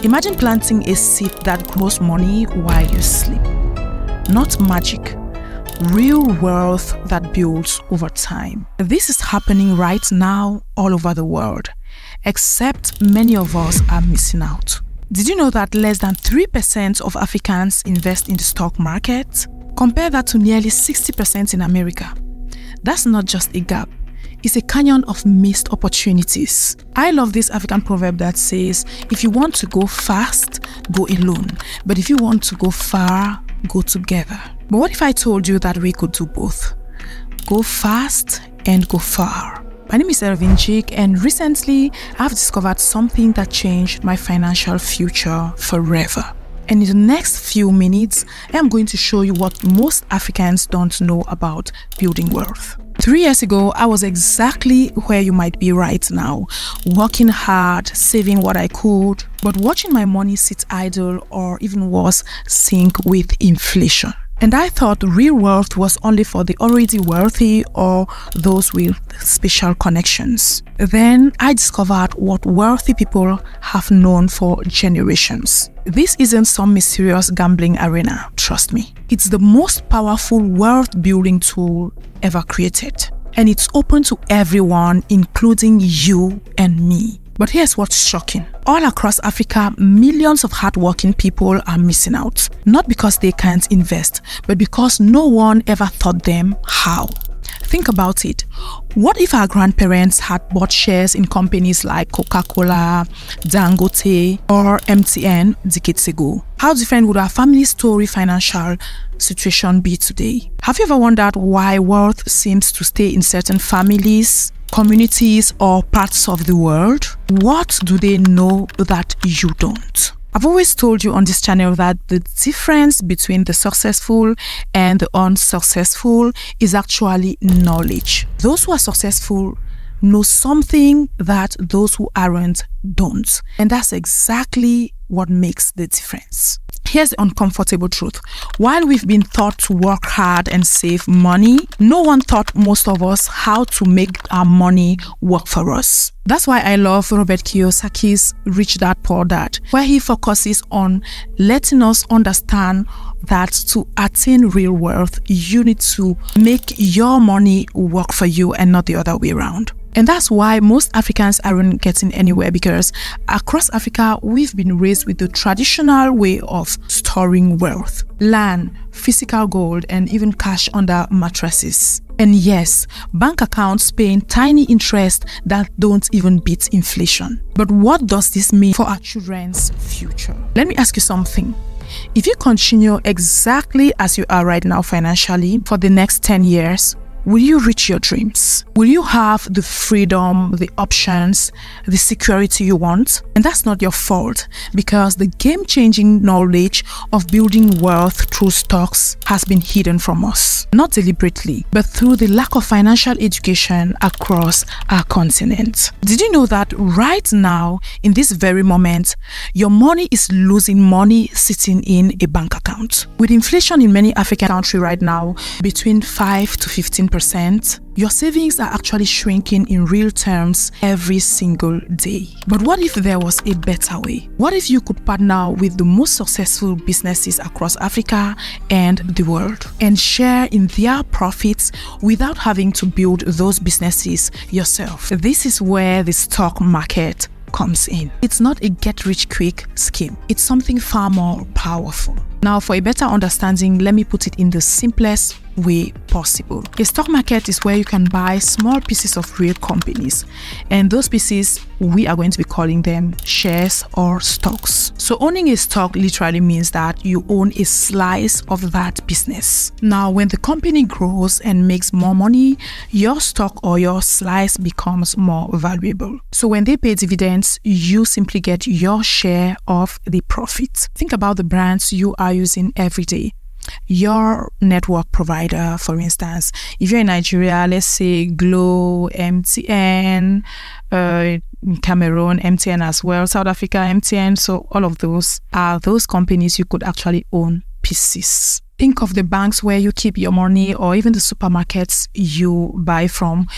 Imagine planting a seed that grows money while you sleep. Not magic, real wealth that builds over time. This is happening right now all over the world, except many of us are missing out. Did you know that less than 3% of Africans invest in the stock market? Compare that to nearly 60% in America. That's not just a gap. It's a canyon of missed opportunities. I love this African proverb that says, if you want to go fast, go alone. But if you want to go far, go together. But what if I told you that we could do both? Go fast and go far. My name is Ervin Jig, and recently I've discovered something that changed my financial future forever. And in the next few minutes, I am going to show you what most Africans don't know about building wealth. 3 years ago, I was exactly where you might be right now, working hard, saving what I could, but watching my money sit idle or even worse, sink with inflation. And I thought real wealth was only for the already wealthy or those with special connections. Then I discovered what wealthy people have known for generations. This isn't some mysterious gambling arena, trust me. It's the most powerful wealth building tool ever created. And it's open to everyone, including you and me. But here's what's shocking. All across Africa, millions of hardworking people are missing out. Not because they can't invest, but because no one ever taught them how. Think about it. What if our grandparents had bought shares in companies like Coca-Cola, Dangote, or MTN decades ago? How different would our family story financial situation be today? Have you ever wondered why wealth seems to stay in certain families, communities, or parts of the world? What do they know that you don't? I've always told you on this channel that the difference between the successful and the unsuccessful is actually knowledge. Those who are successful know something that those who aren't don't. And that's exactly what makes the difference. Here's the uncomfortable truth. While we've been taught to work hard and save money, no one taught most of us how to make our money work for us. That's why I love Robert Kiyosaki's Rich Dad Poor Dad, where he focuses on letting us understand that to attain real wealth, you need to make your money work for you and not the other way around. And that's why most Africans aren't getting anywhere, because across Africa, we've been raised with the traditional way of storing wealth, land, physical gold, and even cash under mattresses. And yes, bank accounts paying tiny interest that don't even beat inflation. But what does this mean for our children's future? Let me ask you something. If you continue exactly as you are right now financially for the next 10 years, will you reach your dreams? Will you have the freedom, the options, the security you want? And that's not your fault, because the game-changing knowledge of building wealth through stocks has been hidden from us. Not deliberately, but through the lack of financial education across our continent. Did you know that right now, in this very moment, your money is losing money sitting in a bank account? With inflation in many African countries right now, between 5 to 15%, your savings are actually shrinking in real terms every single day. But what if there was a better way? What if you could partner with the most successful businesses across Africa and the world and share in their profits without having to build those businesses yourself? This is where the stock market comes in. It's not a get-rich-quick scheme. It's something far more powerful. Now, for a better understanding, let me put it in the simplest way possible. A stock market is where you can buy small pieces of real companies, and those pieces, we are going to be calling them shares or stocks. So owning a stock literally means that you own a slice of that business. Now, when the company grows and makes more money, your stock or your slice becomes more valuable. So when they pay dividends, you simply get your share of the profit. Think about the brands you are using every day. Your network provider, for instance, if you're in Nigeria, let's say Glo, MTN, Cameroon, MTN as well, South Africa, MTN. So all of those are those companies you could actually own pieces. Think of the banks where you keep your money, or even the supermarkets you buy from.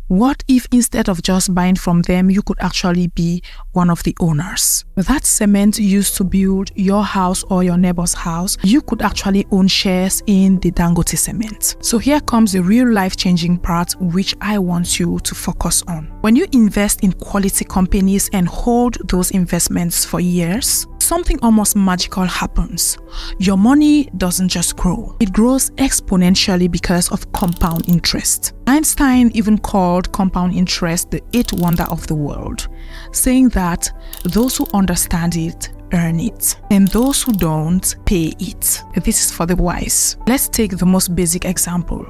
What if instead of just buying from them, you could actually be one of the owners? That cement used to build your house or your neighbor's house, you could actually own shares in the Dangote cement. So here comes the real life-changing part which I want you to focus on. When you invest in quality companies and hold those investments for years, something almost magical happens. Your money doesn't just grow. It grows exponentially because of compound interest. Einstein even called compound interest the eighth wonder of the world, saying that those who understand it earn it, and those who don't pay it. This is for the wise. Let's take the most basic example.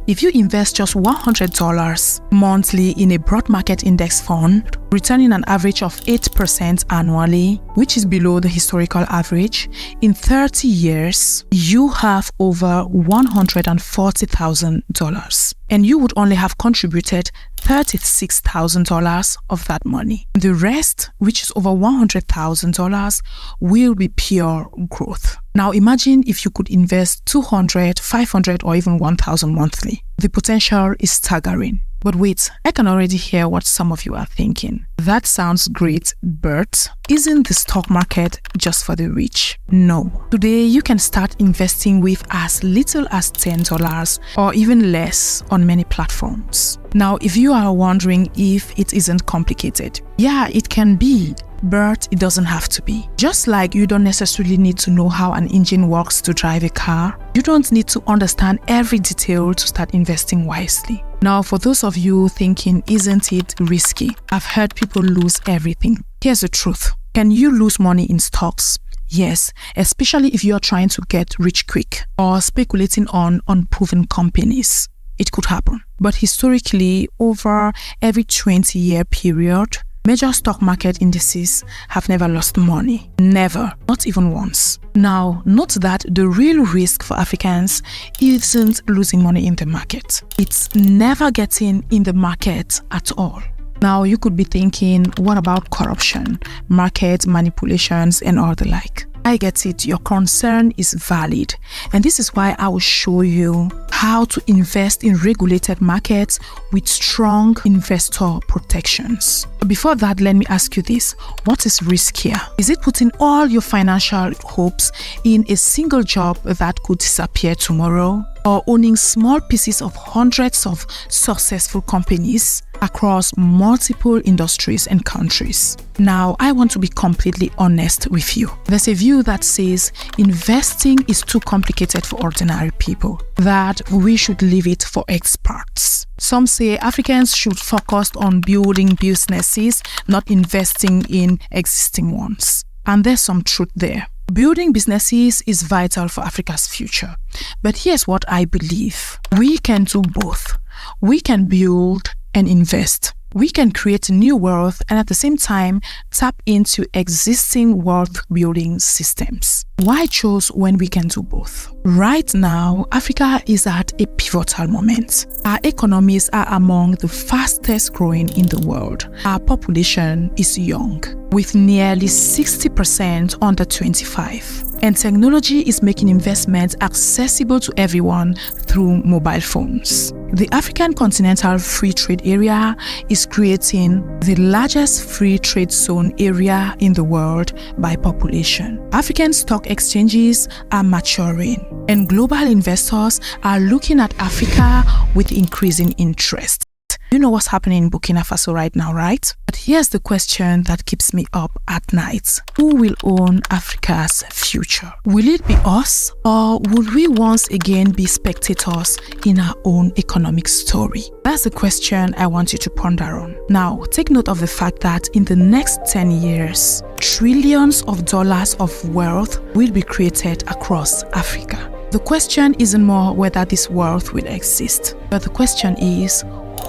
If you invest just $100 monthly in a broad market index fund, returning an average of 8% annually, which is below the historical average, in 30 years, you have over $140,000. And you would only have contributed $36,000 of that money. The rest, which is over $100,000, will be pure growth. Now imagine if you could invest $200, $500, or even $1,000 monthly. The potential is staggering. But wait, I can already hear what some of you are thinking. That sounds great, but isn't the stock market just for the rich? No. Today, you can start investing with as little as $10 or even less on many platforms. Now, if you are wondering if it isn't complicated, yeah, it can be, but it doesn't have to be. Just like you don't necessarily need to know how an engine works to drive a car, you don't need to understand every detail to start investing wisely. Now, for those of you thinking, isn't it risky? I've heard people lose everything. Here's the truth. Can you lose money in stocks? Yes, especially if you're trying to get rich quick or speculating on unproven companies. It could happen. But historically, over every 20-year period, major stock market indices have never lost money. Never. Not even once. Now, note that the real risk for Africans isn't losing money in the market. It's never getting in the market at all. Now, you could be thinking, what about corruption, market manipulations, and all the like? I get it, your concern is valid, and this is why I will show you how to invest in regulated markets with strong investor protections. But before that, let me ask you this. What is riskier? Is it putting all your financial hopes in a single job that could disappear tomorrow? Or owning small pieces of hundreds of successful companies across multiple industries and countries? Now, I want to be completely honest with you. There's a view that says investing is too complicated for ordinary people, that we should leave it for experts. Some say Africans should focus on building businesses, not investing in existing ones. And there's some truth there. Building businesses is vital for Africa's future. But here's what I believe. We can do both. We can build and invest. We can create new wealth and at the same time tap into existing wealth-building systems. Why choose when we can do both? Right now, Africa is at a pivotal moment. Our economies are among the fastest growing in the world. Our population is young, with nearly 60% under 25. And technology is making investments accessible to everyone through mobile phones. The African Continental Free Trade Area is creating the largest free trade zone area in the world by population. African stock exchanges are maturing, and global investors are looking at Africa with increasing interest. You know what's happening in Burkina Faso right now, right? But here's the question that keeps me up at night. Who will own Africa's future? Will it be us, or will we once again be spectators in our own economic story? That's the question I want you to ponder on. Now, take note of the fact that in the next 10 years, trillions of dollars of wealth will be created across Africa. The question isn't more whether this wealth will exist, but the question is,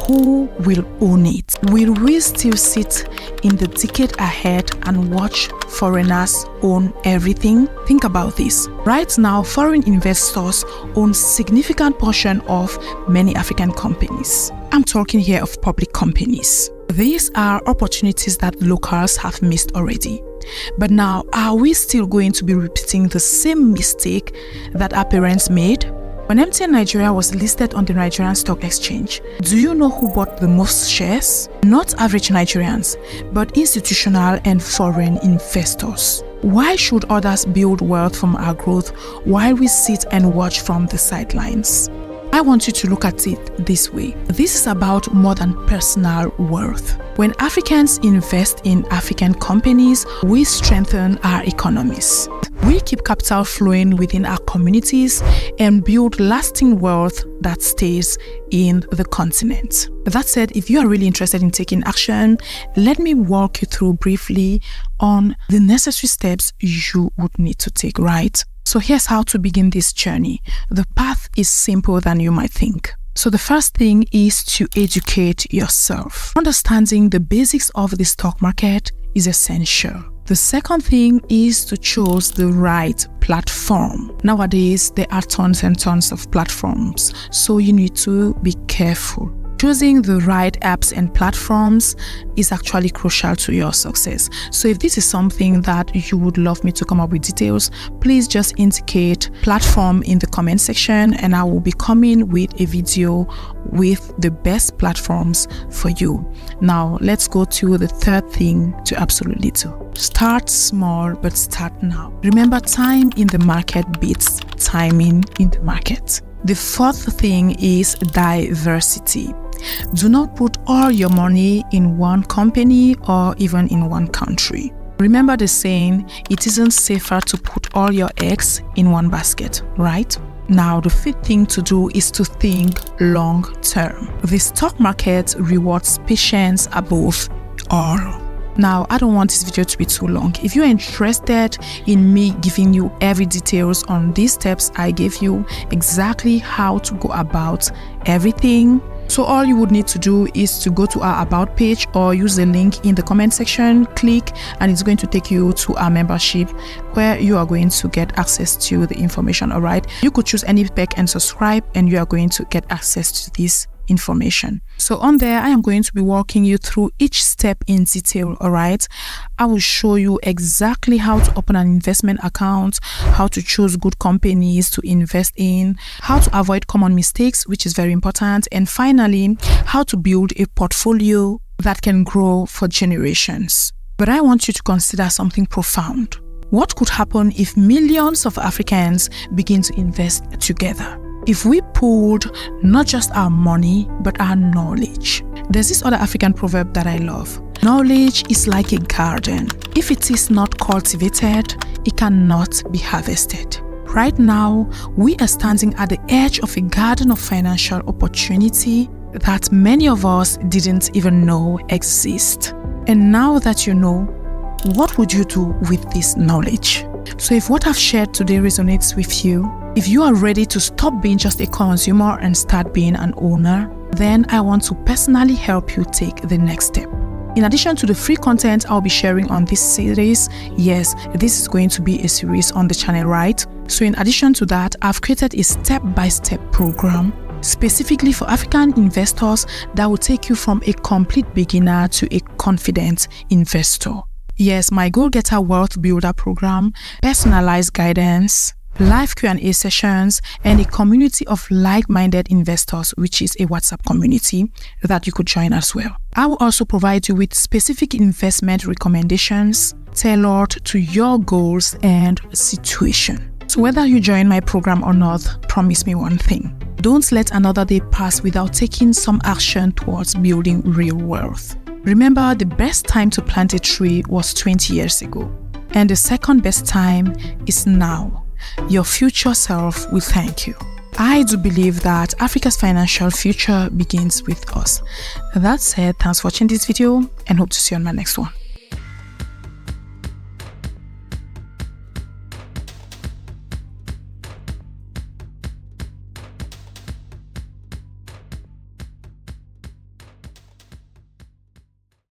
who will own it? Will we still sit in the decade ahead and watch foreigners own everything? Think about this. Right now, foreign investors own significant portion of many African companies. I'm talking here of public companies. These are opportunities that locals have missed already. But now, are we still going to be repeating the same mistake that our parents made? When MTN Nigeria was listed on the Nigerian Stock Exchange, do you know who bought the most shares? Not average Nigerians, but institutional and foreign investors. Why should others build wealth from our growth while we sit and watch from the sidelines? I want you to look at it this way. This is about more than personal worth. When Africans invest in African companies, we strengthen our economies. We keep capital flowing within our communities and build lasting wealth that stays in the continent. That said, if you are really interested in taking action, let me walk you through briefly on the necessary steps you would need to take, right? So here's how to begin this journey. The path is simpler than you might think. So the first thing is to educate yourself. Understanding the basics of the stock market is essential. The second thing is to choose the right platform. Nowadays, there are tons and tons of platforms, so you need to be careful. Choosing the right apps and platforms is actually crucial to your success. So if this is something that you would love me to come up with details, please just indicate platform in the comment section and I will be coming with a video with the best platforms for you. Now let's go to the third thing to absolutely do. Start small, but start now. Remember, time in the market beats timing in the market. The fourth thing is diversity. Do not put all your money in one company or even in one country. Remember the saying, it isn't safer to put all your eggs in one basket, right? Now, the fifth thing to do is to think long term. The stock market rewards patience above all. Now, I don't want this video to be too long. If you're interested in me giving you every details on these steps I gave you, exactly how to go about everything, so all you would need to do is to go to our about page or use the link in the comment section, click, and it's going to take you to our membership where you are going to get access to the information. All right, you could choose any pack and subscribe and you are going to get access to this information. So on there, I am going to be walking you through each step in detail. All right, I will show you exactly how to open an investment account, how to choose good companies to invest in, how to avoid common mistakes, which is very important, and finally, how to build a portfolio that can grow for generations. But I want you to consider something profound. What could happen if millions of Africans begin to invest together? If we pooled not just our money, but our knowledge. There's this other African proverb that I love. Knowledge is like a garden. If it is not cultivated, it cannot be harvested. Right now, we are standing at the edge of a garden of financial opportunity that many of us didn't even know exist. And now that you know, what would you do with this knowledge? So if what I've shared today resonates with you, if you are ready to stop being just a consumer and start being an owner, then I want to personally help you take the next step. In addition to the free content I'll be sharing on this series, yes, this is going to be a series on the channel, right? So in addition to that, I've created a step-by-step program specifically for African investors that will take you from a complete beginner to a confident investor. Yes, my Goal Getter Wealth Builder program, personalized guidance, live Q&A sessions, and a community of like-minded investors, which is a WhatsApp community that you could join as well. I will also provide you with specific investment recommendations tailored to your goals and situation. So whether you join my program or not, promise me one thing. Don't let another day pass without taking some action towards building real wealth. Remember, the best time to plant a tree was 20 years ago, and the second best time is now. Your future self will thank you. I do believe that Africa's financial future begins with us. That said, thanks for watching this video and hope to see you on my next one.